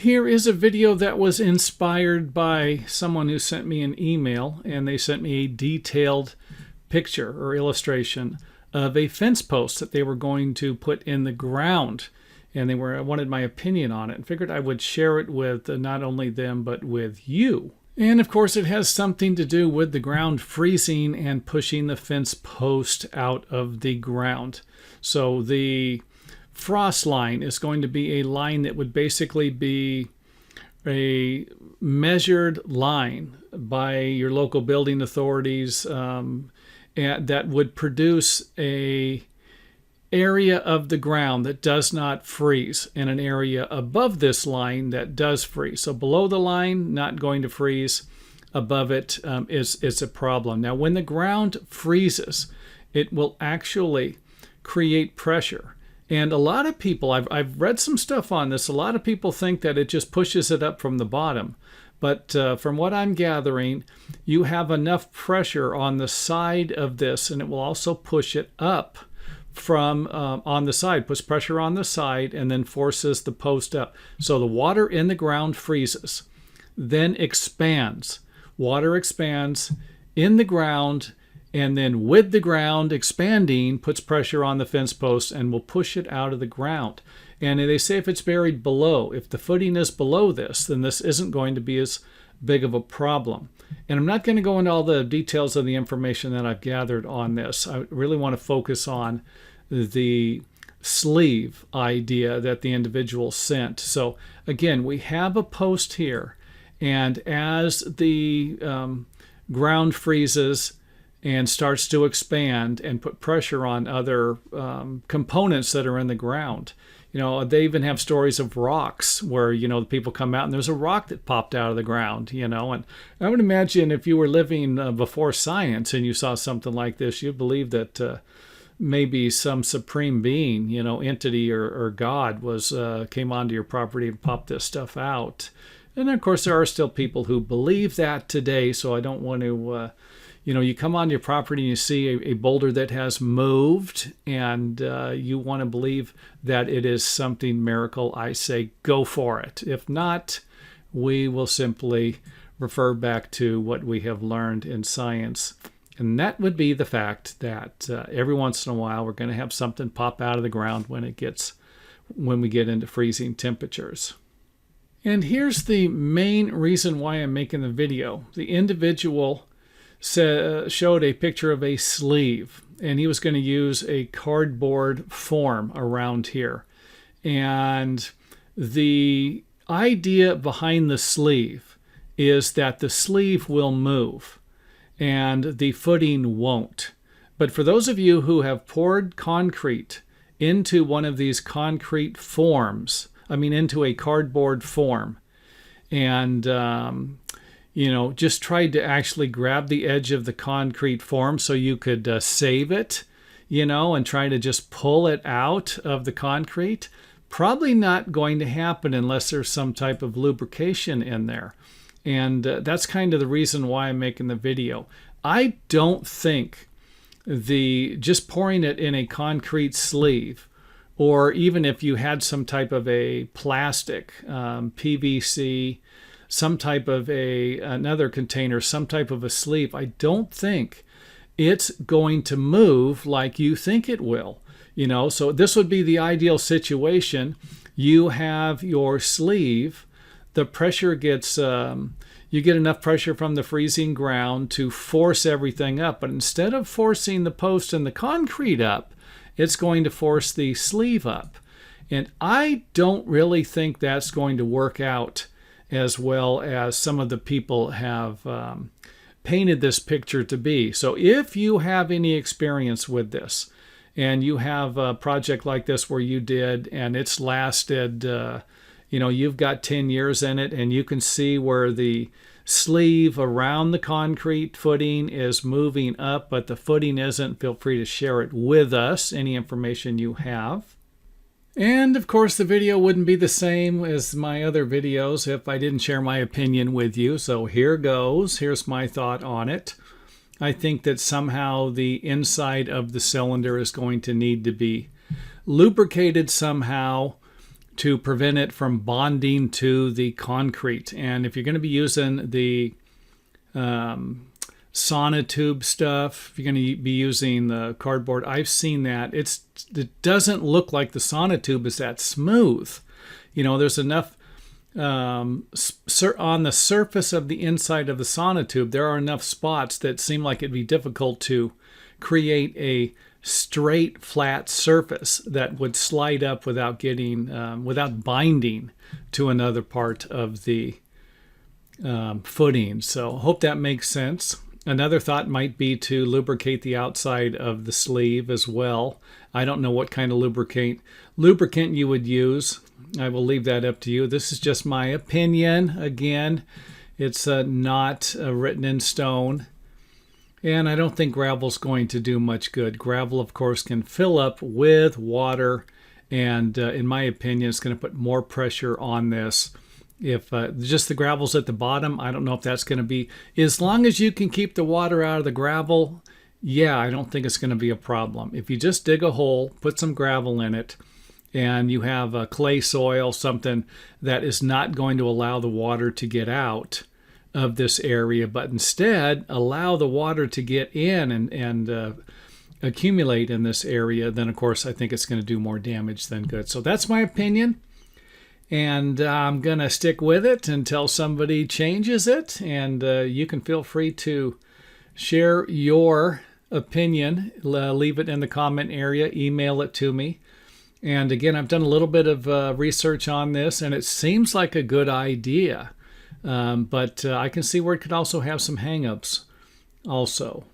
Here is a video that was inspired by someone who sent me an email, and they sent me a detailed picture or illustration of a fence post that they were going to put in the ground. And wanted my opinion on it, and figured I would share it with not only them but with you. And of course it has something to do with the ground freezing and pushing the fence post out of the ground. So the frost line is going to be a line that would basically be a measured line by your local building authorities, and that would produce a area of the ground that does not freeze and an area above this line that does freeze. So below the line, not going to freeze. Above it is a problem. Now when the ground freezes, it will actually create pressure. And a lot of people, I've read some stuff on this, a lot of people think that it just pushes it up from the bottom. But from what I'm gathering, you have enough pressure on the side of this, and it will also push it up from on the side, puts pressure on the side, and then forces the post up. So the water in the ground freezes, then expands. Water expands in the ground, and then with the ground expanding, puts pressure on the fence post and will push it out of the ground. And they say if it's buried below, if the footing is below this, then this isn't going to be as big of a problem. And I'm not going to go into all the details of the information that I've gathered on this. I really want to focus on the sleeve idea that the individual sent. So again, we have a post here, and as the ground freezes and starts to expand and put pressure on other components that are in the ground. They even have stories of rocks where, the people come out and there's a rock that popped out of the ground, and I would imagine if you were living before science and you saw something like this, you'd believe that maybe some supreme being, entity or God came onto your property and popped this stuff out. And of course, there are still people who believe that today, so I don't want to... you come on your property and you see a boulder that has moved, and you want to believe that it is something miracle. I say go for it. If not, we will simply refer back to what we have learned in science. And that would be the fact that every once in a while we're going to have something pop out of the ground when we get into freezing temperatures. And here's the main reason why I'm making the video. The individual showed a picture of a sleeve, and he was going to use a cardboard form around here. And the idea behind the sleeve is that the sleeve will move and the footing won't. But for those of you who have poured concrete into one of these concrete forms, into a cardboard form, and just tried to actually grab the edge of the concrete form so you could save it, and try to just pull it out of the concrete. Probably not going to happen unless there's some type of lubrication in there. And that's kind of the reason why I'm making the video. I don't think just pouring it in a concrete sleeve, or even if you had some type of a plastic, PVC, some type of another container, some type of a sleeve, I don't think it's going to move like you think it will. So this would be the ideal situation. You have your sleeve, the pressure gets, you get enough pressure from the freezing ground to force everything up. But instead of forcing the post and the concrete up, it's going to force the sleeve up. And I don't really think that's going to work out as well as some of the people have painted this picture to be. So if you have any experience with this, and you have a project like this where you did, and it's lasted, you've got 10 years in it, and you can see where the sleeve around the concrete footing is moving up, but the footing isn't, feel free to share it with us, any information you have. And of course, the video wouldn't be the same as my other videos if I didn't share my opinion with you. So here goes. Here's my thought on it. I think that somehow the inside of the cylinder is going to need to be lubricated somehow to prevent it from bonding to the concrete. And if you're going to be using the sonotube stuff, if you're going to be using the cardboard, I've seen that. It doesn't look like the sonotube is that smooth. There's enough on the surface of the inside of the sonotube, there are enough spots that seem like it'd be difficult to create a straight, flat surface that would slide up without without binding to another part of the footing. So hope that makes sense. Another thought might be to lubricate the outside of the sleeve as well. I don't know what kind of lubricant you would use. I will leave that up to you. This is just my opinion. Again, it's not written in stone. And I don't think gravel's going to do much good. Gravel, of course, can fill up with water. And in my opinion, it's going to put more pressure on this. If just the gravel's at the bottom, I don't know if that's going to be... As long as you can keep the water out of the gravel, yeah, I don't think it's going to be a problem. If you just dig a hole, put some gravel in it, and you have a clay soil, something that is not going to allow the water to get out of this area, but instead allow the water to get in and accumulate in this area, then of course I think it's going to do more damage than good. So that's my opinion, and I'm going to stick with it until somebody changes it, and you can feel free to share your opinion. Leave it in the comment area, email it to me. And again, I've done a little bit of research on this, and it seems like a good idea. But I can see where it could also have some hang-ups also.